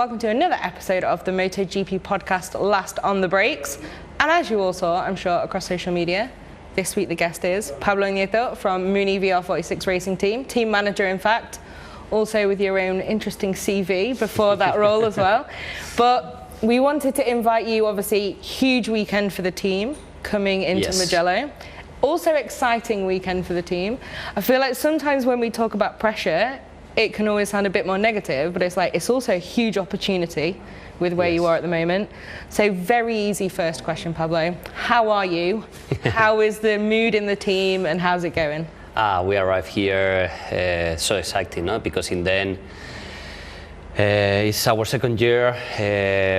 Welcome to another episode of the MotoGP podcast, Last on the Brakes. And as you all saw, I'm sure, across social media, this week the guest is Pablo Nieto from Mooney VR46 Racing team manager in fact, also with your own interesting CV before that role as well. But we wanted to invite you, obviously, huge weekend for the team coming into Mugello. Also exciting weekend for the team. I feel like sometimes when we talk about pressure, it can always sound a bit more negative, but it's also a huge opportunity with where you are at the moment. So very easy first question, Pablo. How are you? How is the mood in the team and how's it going? We arrived here so exciting, no? Because in the end, it's our second year.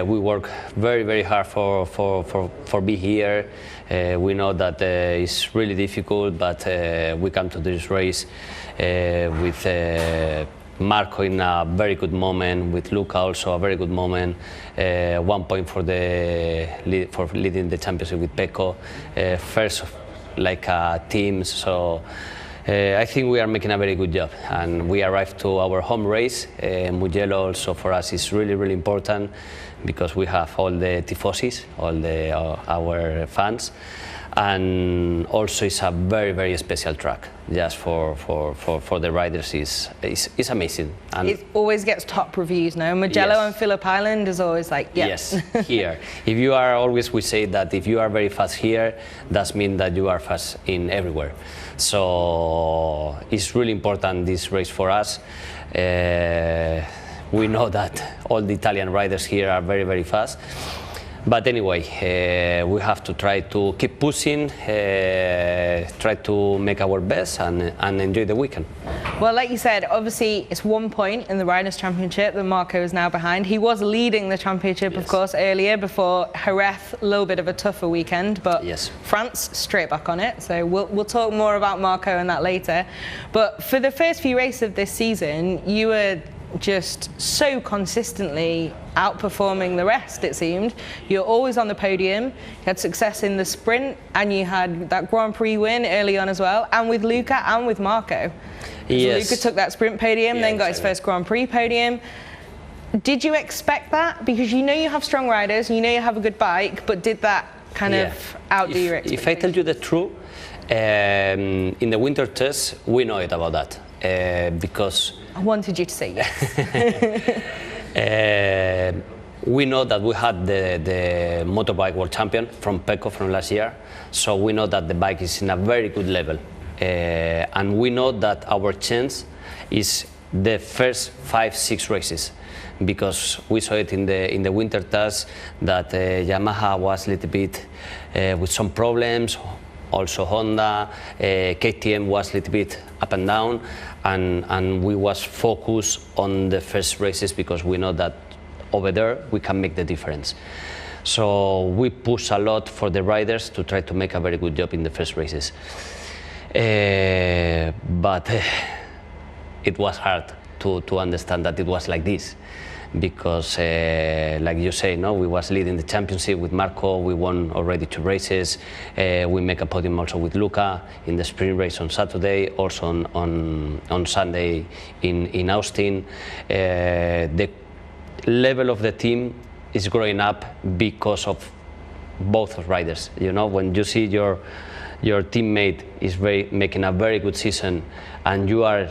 We work very, very hard for be here. We know that it's really difficult, but we come to this race with Marco in a very good moment, with Luca also a very good moment. 1 point for leading the championship with Pecco. First, like a team, so I think we are making a very good job. And we arrived to our home race, Mugello. Also for us is really, really important because we have all the tifosis, all our fans. And also it's a very, very special track just for the riders. Is amazing. And it always gets top reviews now. Mugello and Phillip Island is always like, yes, here. If you are always, we say that if you are very fast here, that means that you are fast in everywhere. So it's really important, this race for us. We know that all the Italian riders here are very, very fast. But anyway, we have to try to keep pushing, try to make our best and enjoy the weekend. Well, like you said, obviously it's 1 point in the Riders' Championship that Marco is now behind. He was leading the championship, of course, earlier before Jerez, a little bit of a tougher weekend, but France straight back on it. So we'll talk more about Marco and that later. But for the first few races of this season, you were just so consistently outperforming the rest, it seemed. You're always on the podium, you had success in the sprint, and you had that Grand Prix win early on as well, and with Luca and with Marco. Luca took that sprint podium, then got his first Grand Prix podium. Did you expect that? Because you know you have strong riders, you know you have a good bike, but did that kind of outdo your expectations? If I tell you the truth, in the winter test, we know it about that, because I wanted you to say yes. We know that we had the motorbike world champion from Pecco from last year, so we know that the bike is in a very good level, and we know that our chance is the first 5-6 races, because we saw it in the winter test that Yamaha was a little bit with some problems. Also Honda, KTM was a little bit up and down, and we was focused on the first races because we know that over there we can make the difference. So we push a lot for the riders to try to make a very good job in the first races. But it was hard to understand that it was like this. Because, like you say, no, we was leading the championship with Marco. We won already 2 races. We make a podium also with Luca in the sprint race on Saturday, also on Sunday in Austin. The level of the team is growing up because of both riders. You know, when you see your teammate is making a very good season, and you are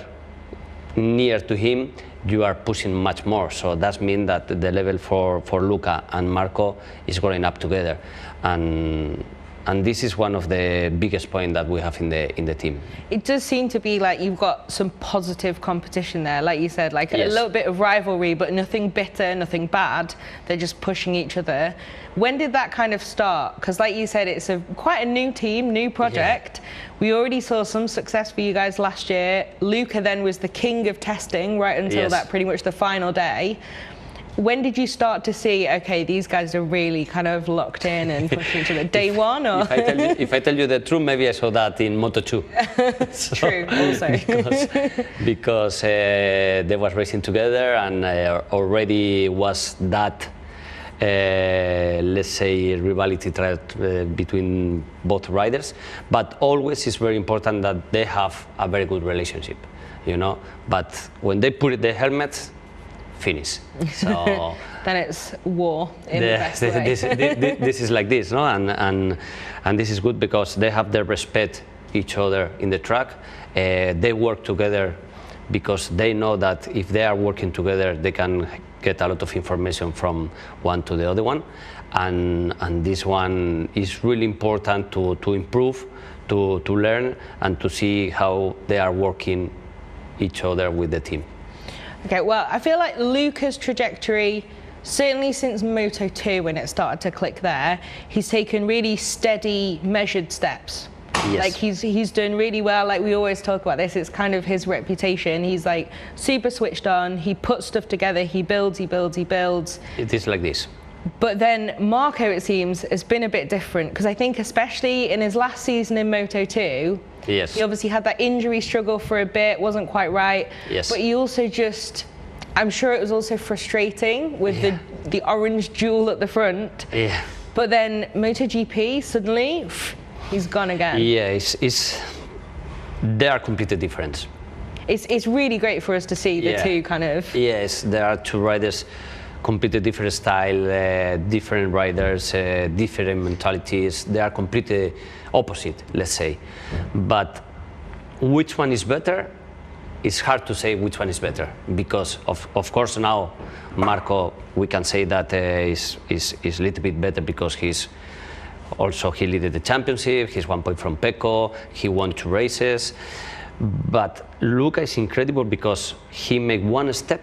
near to him, you are pushing much more. So that means that the level for Luca and Marco is growing up together, and this is one of the biggest points that we have in the team. It does seem to be like you've got some positive competition there, like you said, like a little bit of rivalry, but nothing bitter, nothing bad. They're just pushing each other. When did that kind of start? Because like you said, it's quite a new team, new project. We already saw some success for you guys last year. Luca then was the king of testing right until that pretty much the final day. When did you start to see, okay, these guys are really kind of locked in and pushing each other? Day one, or? If I tell you the truth, maybe I saw that in Moto2. So, true, also. because they was racing together, and already was that, let's say, rivalry between both riders. But always it's very important that they have a very good relationship, you know. But when they put the helmets, finish. So then it's war in the best way. This is like this, no? And this is good because they have the respect each other in the track. They work together because they know that if they are working together, they can get a lot of information from one to the other one. And this one is really important to improve, to learn, and to see how they are working each other with the team. Okay, well, I feel like Luca's trajectory, certainly since Moto2 when it started to click there, he's taken really steady, measured steps. Yes. Like he's done really well. Like we always talk about this, it's kind of his reputation. He's like super switched on. He puts stuff together. He builds. He builds. It is like this. But then Marco, it seems, has been a bit different because I think especially in his last season in Moto2, yes, he obviously had that injury struggle for a bit, wasn't quite right. Yes. But he also just, I'm sure it was also frustrating with the orange jewel at the front. Yeah. But then MotoGP, suddenly, he's gone again. Yeah, they are completely different. It's really great for us to see the two kind of. Yes, there are two riders, completely different style, different riders, different mentalities. They are completely opposite, let's say. But which one is better? It's hard to say which one is better because of course now Marco, we can say that is a little bit better because he led the championship. He's 1 point from Pecco. He won 2 races. But Luca is incredible because he made 1 step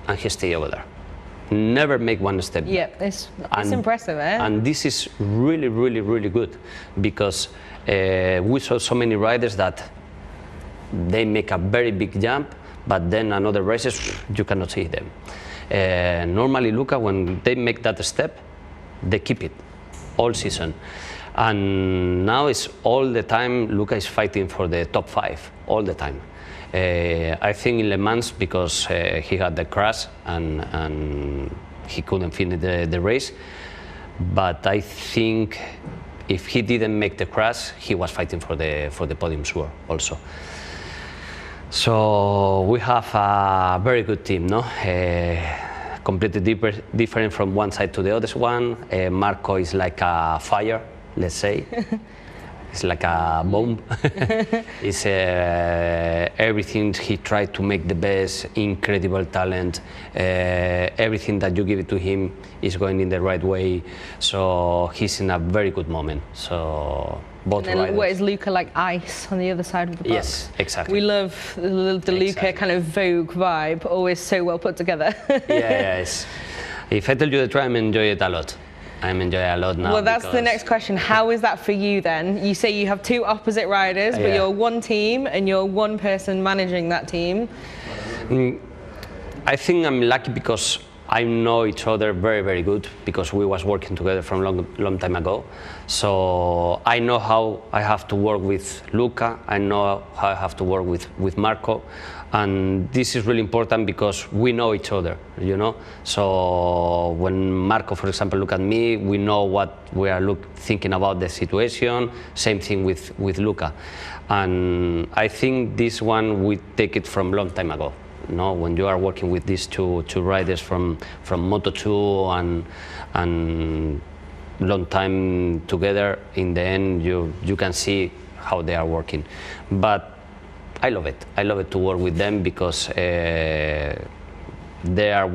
and he stayed over there. Never make 1 step. Yeah, it's impressive, eh? And this is really, really, really good because we saw so many riders that they make a very big jump, but then another races you cannot see them. Normally, Luca, when they make that step, they keep it all season. And now it's all the time Luca is fighting for the top 5 all the time. I think in Le Mans because he had the crash and he couldn't finish the race. But I think if he didn't make the crash, he was fighting for the podium score also. So we have a very good team, no? Completely different from one side to the other one. Marco is like a fire, let's say. It's like a bomb. It's everything he tried to make the best, incredible talent. Everything that you give it to him is going in the right way. So he's in a very good moment. So both and then riders. what is Luca like ice on the other side of the box? Yes, exactly. We love the Luca kind of Vogue vibe, always so well put together. Yes. If I tell you the truth, I enjoy it a lot. I'm enjoying it a lot now. Well, that's the next question. How is that for you then? You say you have 2 opposite riders, but you're one team and you're one person managing that team. I think I'm lucky because I know each other very, very good because we was working together from long time ago. So I know how I have to work with Luca. I know how I have to work with Marco. And this is really important because we know each other, you know. So when Marco, for example, look at me, we know what we are thinking about the situation. Same thing with Luca. And I think this one we take it from long time ago. No, when you are working with these two riders from Moto2 and long time together, in the end you can see how they are working. But I love it. I love it to work with them because they are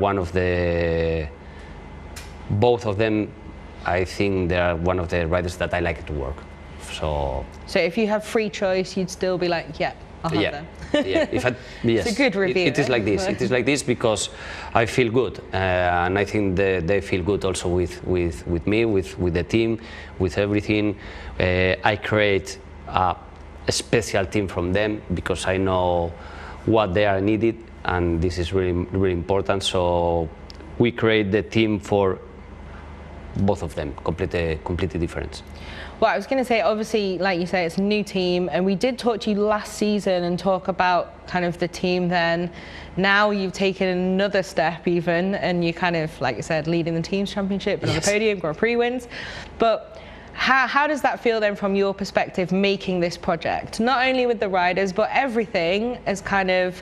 both of them, I think they are one of the riders that I like to work. So if you have free choice, you'd still be like, yeah, I'll have them. Yes. It's a good review. It is like this. It is like this because I feel good, and I think they feel good also with me, with the team, with everything. I create a special team from them because I know what they are needed, and this is really, really important. So we create the team for both of them, completely different. Well, I was going to say, obviously, like you say, it's a new team, and we did talk to you last season and talk about kind of the team then. Now you've taken another step even, and you kind of, like you said, leading the team's championship and on the podium, Grand Prix wins. But how does that feel then from your perspective, making this project? Not only with the riders, but everything is kind of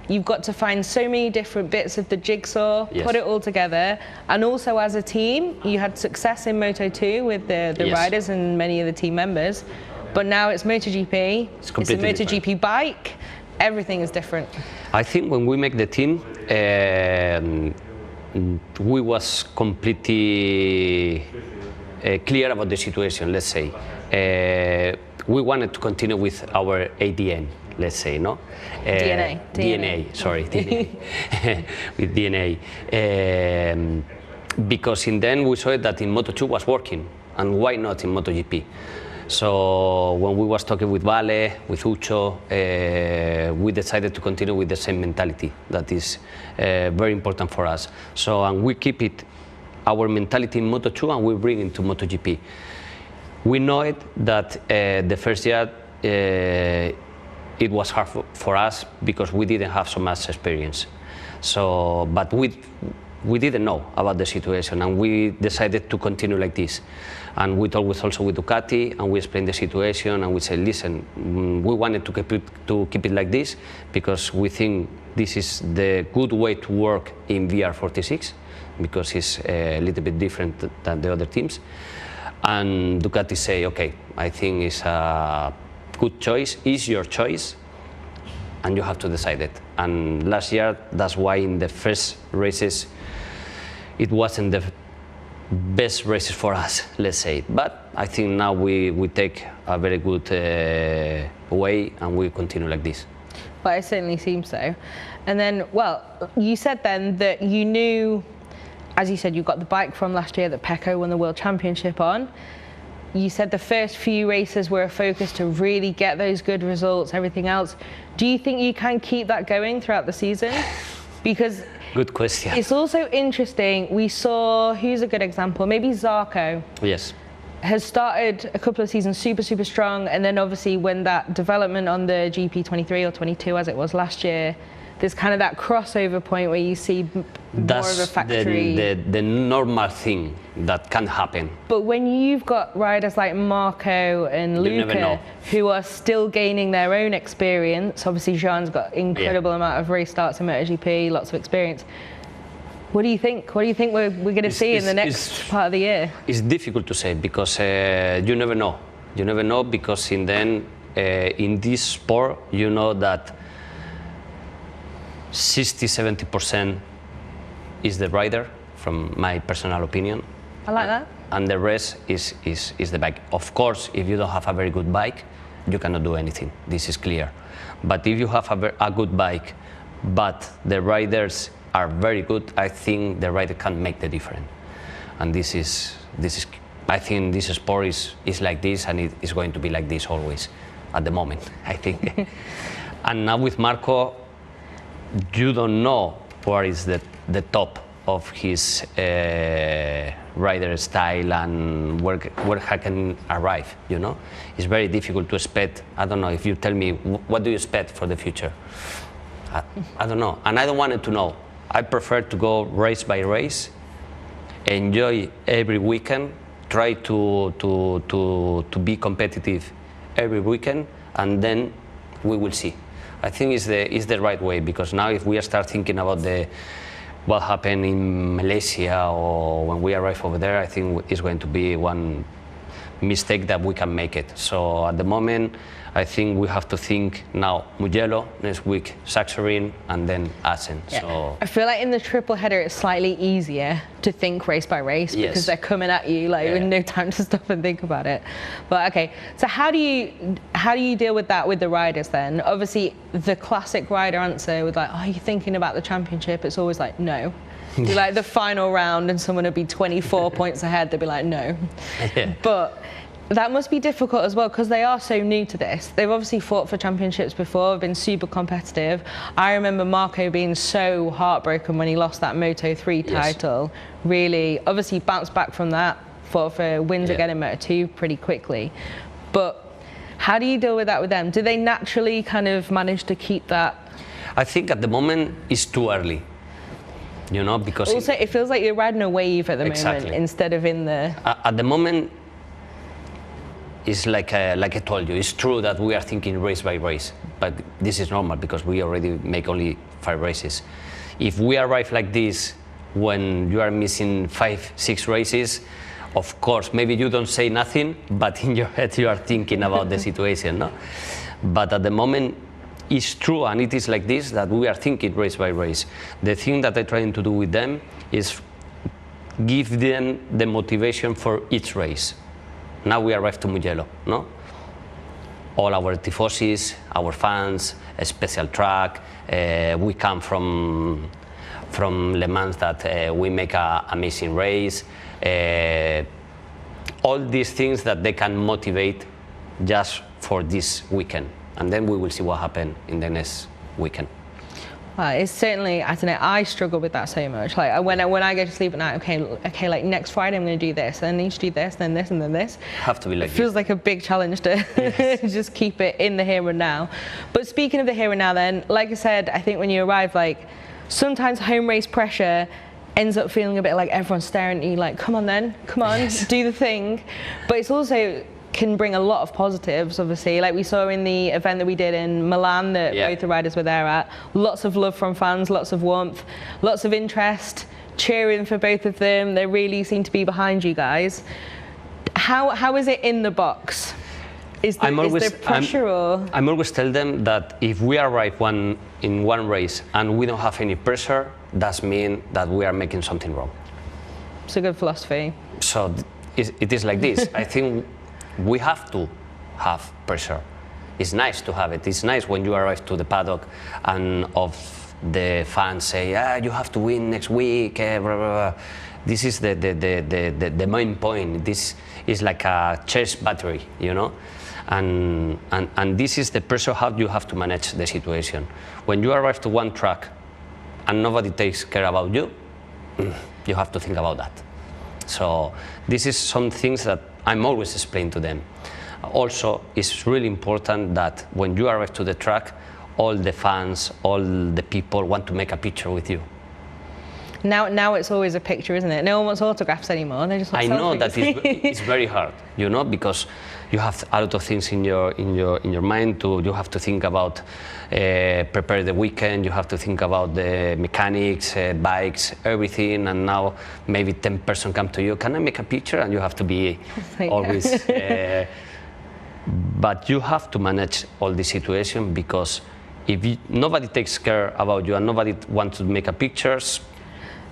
you've got to find so many different bits of the jigsaw, Yes. put it all together. And also as a team, you had success in Moto2 with the Yes. riders and many of the team members. But now it's MotoGP, it's a MotoGP bike, everything is different. I think when we make the team, we was completely clear about the situation, let's say. We wanted to continue with our ADN, let's say, no? DNA, sorry, DNA, with DNA. Because in the end we saw that in Moto2 was working, and why not in MotoGP? So when we was talking with Vale, with Ucho, we decided to continue with the same mentality. That is very important for us. So, and we keep it, our mentality in Moto2, and we bring it to MotoGP. We know it that the first year it was hard for us because we didn't have so much experience. So, but we didn't know about the situation, and we decided to continue like this. And we talked also with Ducati, and we explained the situation, and we said, listen, we wanted to keep it like this because we think this is the good way to work in VR46 because it's a little bit different than the other teams. And Ducati say, okay, I think it's a good choice, it's your choice, and you have to decide it. And last year, that's why in the first races, it wasn't the best races for us, let's say. But I think now we take a very good way, and we continue like this. Well, it certainly seems so. And then, well, you said then that you knew, as you said, you got the bike from last year that Pecco won the World Championship on. You said the first few races were a focus to really get those good results, everything else. Do you think you can keep that going throughout the season? Because good question. It's also interesting. We saw, who's a good example? Maybe Zarco. Yes. Has started a couple of seasons super strong, and then obviously when that development on the GP23 or 22 as it was last year, there's kind of that crossover point where you see more of a factory. That's the normal thing that can happen. But when you've got riders like Marco and Luca who are still gaining their own experience, obviously Jean's got incredible amount of race starts in MotoGP, lots of experience. What do you think? What do you think we're going to see in the next part of the year? It's difficult to say because you never know. You never know because in the end, in this sport, you know that 60–70% is the rider, from my personal opinion. I like that. And the rest is the bike. Of course, if you don't have a very good bike, you cannot do anything. This is clear. But if you have a good bike, but the riders are very good, I think the rider can make the difference. And this is I think this sport is like this, and it is going to be like this always, at the moment, I think. And now with Marco, you don't know what is the top of his rider style and where he can arrive, you know? It's very difficult to expect. I don't know, if you tell me, what do you expect for the future? I don't know, and I don't want to know. I prefer to go race by race, enjoy every weekend, try to be competitive every weekend, and then we will see. I think it's the right way, because now if we start thinking about what happened in Malaysia or when we arrive over there, I think it's going to be one mistake that we can make it. So at the moment, I think we have to think now Mugello, next week Sachsenring, and then Assen. Yeah. So I feel like in the triple header it's slightly easier to think race by race because they're coming at you like with no time to stop and think about it. But okay, so how do you deal with that with the riders then? Obviously the classic rider answer with like, oh, are you thinking about the championship? It's always like, no. Do like the final round and someone would be 24 points ahead, they'd be like, no. Yeah. But that must be difficult as well because they are so new to this. They've obviously fought for championships before, been super competitive. I remember Marco being so heartbroken when he lost that Moto3 title. Really, obviously bounced back from that, fought for wins again in Moto2 pretty quickly. But how do you deal with that with them? Do they naturally kind of manage to keep that? I think at the moment it's too early. You know, because also it feels like you're riding a wave at the moment instead of in the. At the moment, it's like I told you. It's true that we are thinking race by race, but this is normal because we already make only 5 races. If we arrive like this when you are missing 5-6 races, of course, maybe you don't say nothing, but in your head you are thinking about the situation, no? But at the moment, it's true, and it is like this, that we are thinking race by race. The thing that I'm trying to do with them is give them the motivation for each race. Now we arrive to Mugello, no? All our tifosis, our fans, a special track. We come from Le Mans that we make an amazing race. All these things that they can motivate just for this weekend. And then we will see what happens in the next weekend. Well, it's certainly, I don't know, I struggle with that so much. Like when I go to sleep at night, okay, like next Friday I'm going to do this, and I need to do this, then this, and then this. Have to be like it feels like a big challenge to just keep it in the here and now. But speaking of the here and now then, like I said, I think when you arrive, like sometimes home race pressure ends up feeling a bit like everyone's staring at you like, come on then, come on, do the thing. But it's also can bring a lot of positives, obviously. Like we saw in the event that we did in Milan that both the riders were there at. Lots of love from fans, lots of warmth, lots of interest, cheering for both of them. They really seem to be behind you guys. How is it in the box? Is there pressure or? I'm always tell them that if we arrive in one race and we don't have any pressure, that means that we are making something wrong. It's a good philosophy. So it is like this. I think we have to have pressure. It's nice to have it. It's nice when you arrive to the paddock and of the fans say, you have to win next week, blah, blah, blah. This is the main point. This is like a chess battery, you know? And this is the pressure how you have to manage the situation. When you arrive to one track and nobody takes care about you, you have to think about that. So this is some things that I'm always explaining to them. Also, it's really important that when you arrive to the track, all the fans, all the people want to make a picture with you. Now it's always a picture, isn't it? No one wants autographs anymore. They just want selfies. I know that it's very hard, you know, because you have a lot of things in your mind. You have to think about prepare the weekend. You have to think about the mechanics, bikes, everything. And now maybe 10 person come to you. Can I make a picture? And you have to be always. But you have to manage all the situation, because if nobody takes care about you and nobody wants to make a pictures,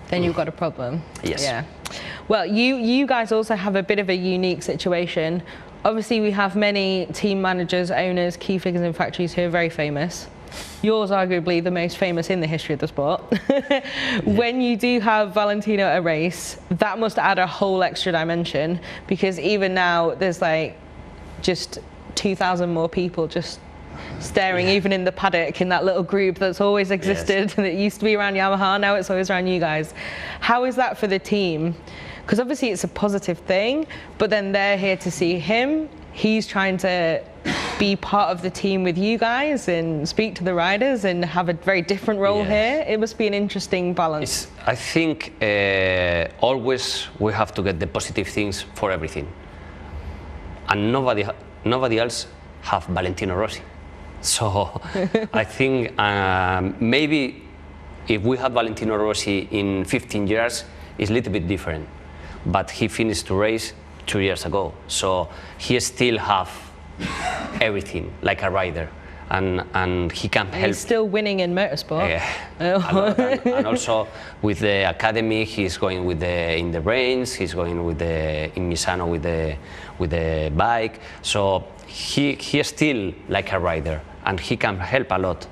then you've got a problem. Yes. Yeah. Well, you guys also have a bit of a unique situation. Obviously, we have many team managers, owners, key figures in factories who are very famous. Yours arguably the most famous in the history of the sport. When you do have Valentino at a race, that must add a whole extra dimension, because even now there's like just 2,000 more people just staring, even in the paddock, in that little group that's always existed, that used to be around Yamaha, now it's always around you guys. How is that for the team? Because obviously it's a positive thing, but then they're here to see him. He's trying to be part of the team with you guys and speak to the riders and have a very different role here. It must be an interesting balance. I think always we have to get the positive things for everything. And nobody else have Valentino Rossi. So I think maybe if we have Valentino Rossi in 15 years, it's a little bit different. But he finished the race 2 years ago. So he still have everything like a rider. And he can help. He's still winning in motorsport. And also with the academy, he's going with in the range. He's going with in Misano with the bike. So he's still like a rider, and he can help a lot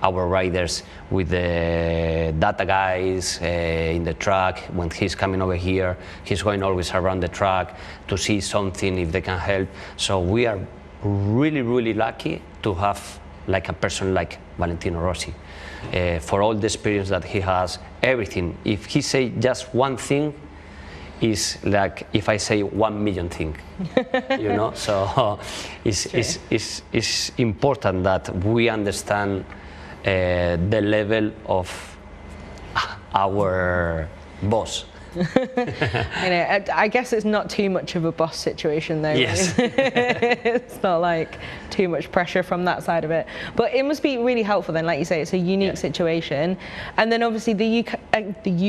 our riders with the data guys in the track. When he's coming over here, he's going always around the track to see something if they can help. So we are really lucky to have like a person like Valentino Rossi, for all the experience that he has, everything. If he say just one thing, is like if I say 1 million things, you know. So it's important that we understand the level of our boss. I guess it's not too much of a boss situation though. Yes. It's not like too much pressure from that side of it. But it must be really helpful then, like you say, it's a unique situation. And then obviously the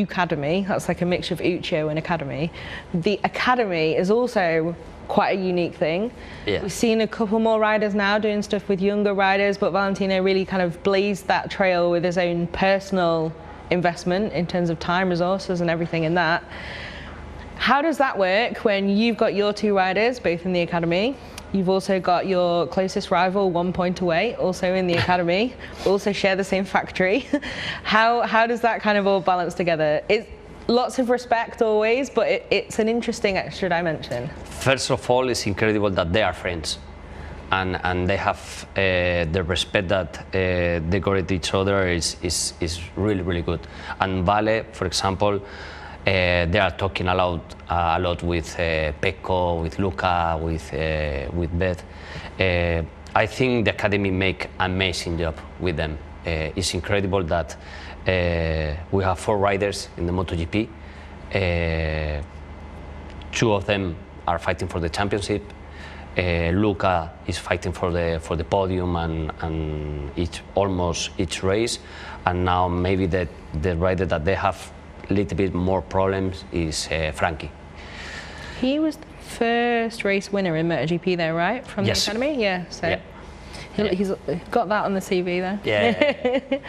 Academy, that's like a mixture of Uccio and Academy. The Academy is also quite a unique thing. Yeah. We've seen a couple more riders now doing stuff with younger riders, but Valentino really kind of blazed that trail with his own personal investment in terms of time, resources and everything in that. How does that work when you've got your two riders both in the Academy? You've also got your closest rival 1 point away, also in the Academy, also share the same factory. How does that kind of all balance together? It's lots of respect always, but it's an interesting extra dimension. First of all, it's incredible that they are friends, and they have the respect that they got at each other is really, really good. And Vale, for example, they are talking a lot with Pecco, with Luca, with Beth. I think the Academy make an amazing job with them. It's incredible that we have 4 riders in the MotoGP. 2 of them are fighting for the championship. Luca is fighting for the podium and almost each race. And now maybe the rider that they have a little bit more problems is Frankie. He was the first race winner in MotoGP there, right? From yes. the Academy? Yeah. So yeah. He's got that on the CV there. Yeah.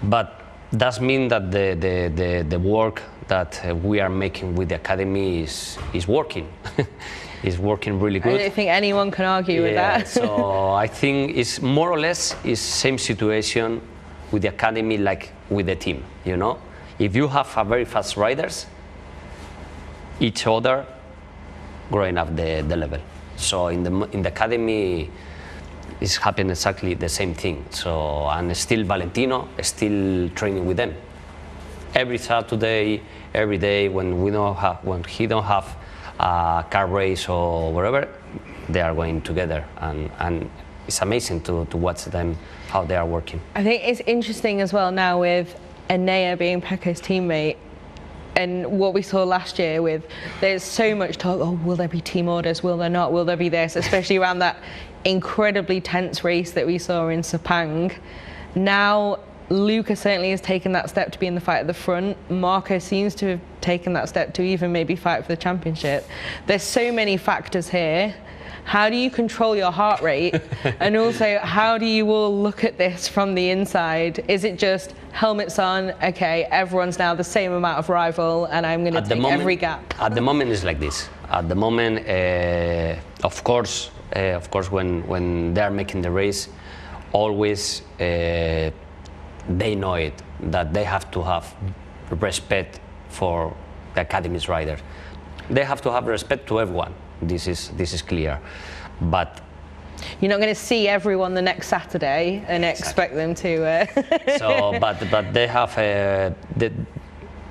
But that means that the work that we are making with the Academy is working. It's working really good. I don't think anyone can argue with that. So I think it's more or less is same situation with the Academy like with the team. You know, if you have a very fast riders, each other growing up the level. So in the Academy, it's happening exactly the same thing. So and still Valentino is still training with them every Saturday, every day when he don't have a car race or whatever, they are going together, and it's amazing to watch them how they are working. I think it's interesting as well now with Enea being Pecco's teammate. And what we saw last year with, there's so much talk, oh, will there be team orders, will there not, will there be this, especially around that incredibly tense race that we saw in Sepang. Now, Luca certainly has taken that step to be in the fight at the front. Marco seems to have taken that step to even maybe fight for the championship. There's so many factors here. How do you control your heart rate? And also, how do you all look at this from the inside? Is it just helmets on, okay, everyone's now the same amount of rival and I'm going to take every gap? At the moment it's like this. At the moment, of course, when they are making the race, always they know it, that they have to have respect for the Academy's rider. They have to have respect to everyone. This is clear, but you're not going to see everyone the next Saturday and expect them to. So, but they have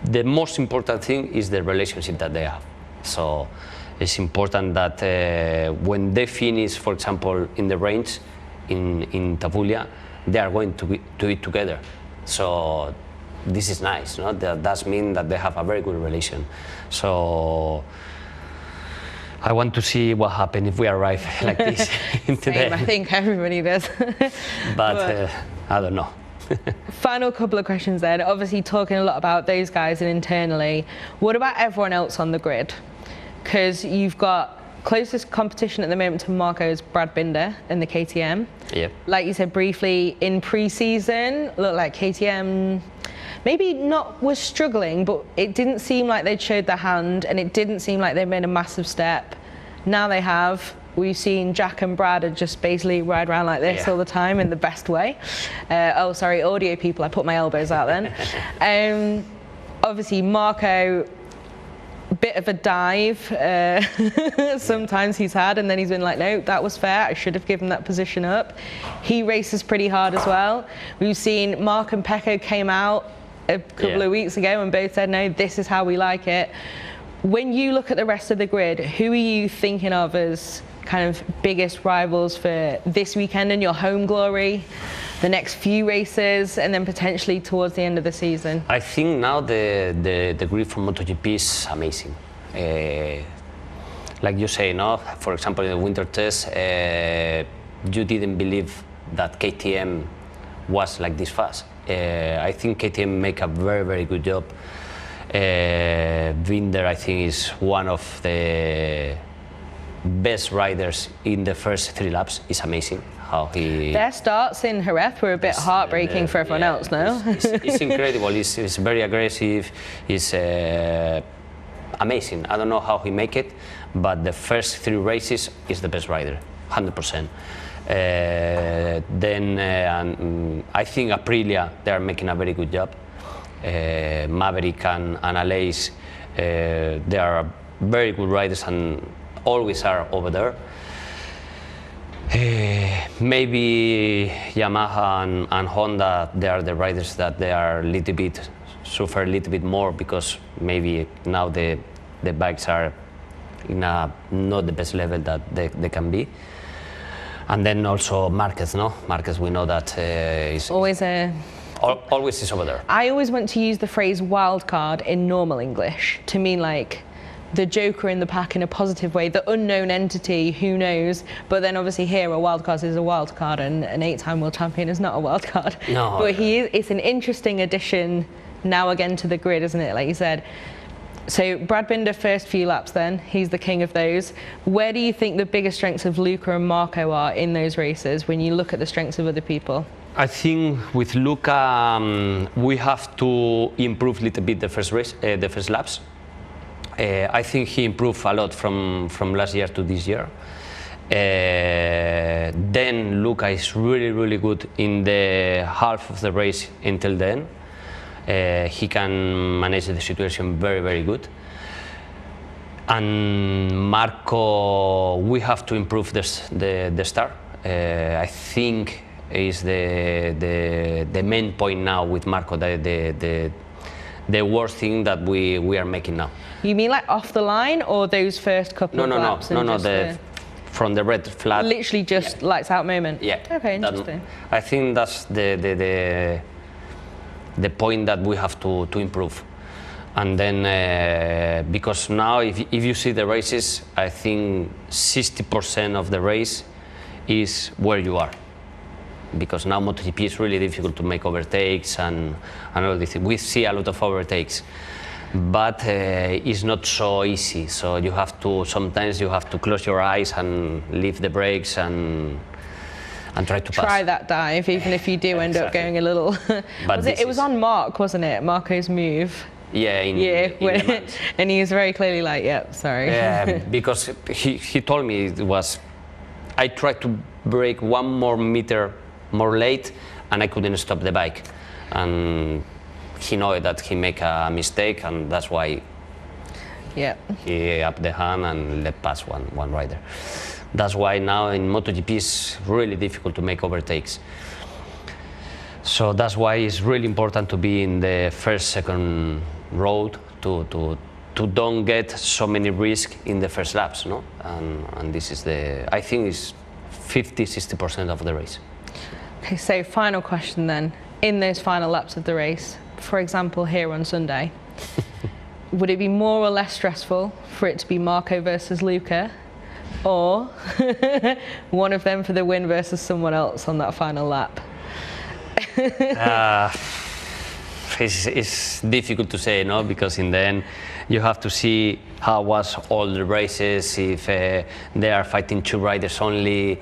the most important thing is the relationship that they have. So it's important that when they finish, for example, in the range in Tavulia, they are going to it together. So this is nice, no? That means that they have a very good relation. So I want to see what happens if we arrive like this today. I think everybody does. But I don't know. Final couple of questions then. Obviously talking a lot about those guys and internally. What about everyone else on the grid? Because you've got closest competition at the moment to Marco's Brad Binder in the KTM. Yeah. Like you said briefly, in pre-season, looked like KTM maybe was struggling, but it didn't seem like they'd showed their hand and it didn't seem like they made a massive step. Now they have. We've seen Jack and Brad are just basically ride around like this all the time in the best way. Oh, sorry, audio people, I put my elbows out then. Obviously, Marco, bit of a dive sometimes he's had, and then he's been like, no, that was fair, I should have given that position up. He races pretty hard as well. We've seen Mark and Pecco came out a couple of weeks ago and both said, no, this is how we like it. when you look at the rest of the grid, who are you thinking of as kind of biggest rivals for this weekend and your home glory, the next few races, and then potentially towards the end of the season? I think now the grid from MotoGP is amazing. Like you say, no? For example, in the winter test, you didn't believe that KTM was like this fast. I think KTM make a very, very good job. Binder, I think, is one of the best riders in the first 3 laps. It's amazing how he... Their starts in Jerez were a bit heartbreaking for everyone else, no? It's incredible. It's very aggressive. It's amazing. I don't know how he make it, but the first 3 races is the best rider, 100%. Then I think Aprilia, they are making a very good job. Maverick and Aleix, they are very good riders and always are over there. Maybe Yamaha and Honda, they are the riders that they are a little bit suffer a little bit more because maybe now the bikes are in a not the best level that they can be. And then also Marquez, no? Marquez, we know that is always is over there. I always want to use the phrase wild card in normal English to mean like the joker in the pack in a positive way, the unknown entity, who knows. But then obviously here a wild card is a wild card and an 8-time world champion is not a wild card. No. But it's an interesting addition now again to the grid, isn't it, like you said. So Brad Binder, first few laps then, he's the king of those. Where do you think the biggest strengths of Luca and Marco are in those races when you look at the strengths of other people? I think with Luca, we have to improve a little bit the first laps. I think he improved a lot from last year to this year. Then Luca is really, really good in the half of the race until then. He can manage the situation very, very good. And Marco, we have to improve the start. I think is the main point now with Marco, the worst thing that we are making now. You mean like off the line or those first couple of laps? No, from the red flag. Literally just lights out moment? Yeah. Okay, interesting. I think that's the point that we have to improve. And then, because now if you see the races, I think 60% of the race is where you are. Because now MotoGP is really difficult to make overtakes and all this. We see a lot of overtakes, but it's not so easy. So you have to, sometimes you have to close your eyes and leave the brakes and try to pass. Try that dive, even if you do end up going a little. But it was on Mark, wasn't it? Marco's move. Yeah, and he was very clearly like, "Yep, sorry." Yeah, because he told me it was. I tried to brake 1 more meter more late, and I couldn't stop the bike, and he knew that he make a mistake, and that's why. Yeah. He up the hand and let pass one rider. That's why now in MotoGP it's really difficult to make overtakes. So that's why it's really important to be in the first, second road to don't get so many risks in the first laps, no? And this is I think it's 50-60% of the race. Okay, so final question then. In those final laps of the race, for example here on Sunday, would it be more or less stressful for it to be Marco versus Luca, or one of them for the win versus someone else on that final lap? It's difficult to say, no, because in the end you have to see how was all the races, if they are fighting 2 riders only.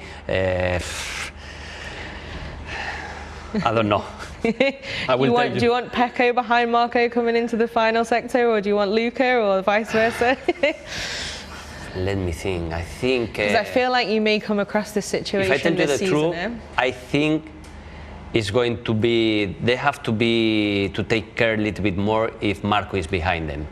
I don't know. Do you want Pecco behind Marco coming into the final sector, or do you want Luca, or vice versa? Let me think. I think because I feel like you may come across this situation. If I tell you the truth, eh? I think it's going to be. They have to take care a little bit more if Marco is behind them.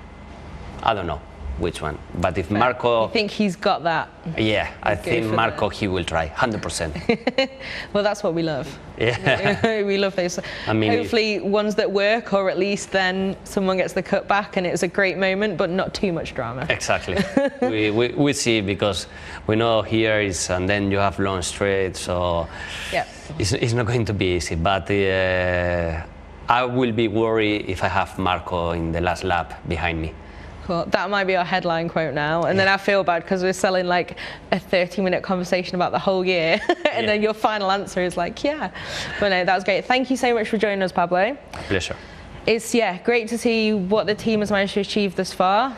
I don't know. which one. But if Marco... You think he's got that? Yeah, I think Marco, he will try, 100%. Well, that's what we love. Yeah. We love those. I mean, hopefully ones that work, or at least then someone gets the cut back and it's a great moment, but not too much drama. Exactly. we see, because we know here is, and then you have long straight, so yeah. It's not going to be easy. But I will be worried if I have Marco in the last lap behind me. Cool. That might be our headline quote now. And then I feel bad because we're selling like a 30-minute conversation about the whole year. And then your final answer is like, yeah. But no, that was great. Thank you so much for joining us, Pablo. Pleasure. It's, great to see what the team has managed to achieve thus far.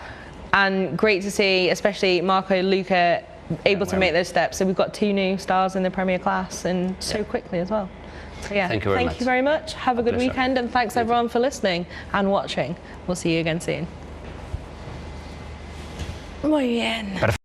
And great to see, especially Marco and Luca, able to make those steps. So we've got 2 new stars in the Premier class, and so quickly as well. So yeah, thank you very much. Have a good weekend, and thanks everyone for listening and watching. We'll see you again soon. Muy bien.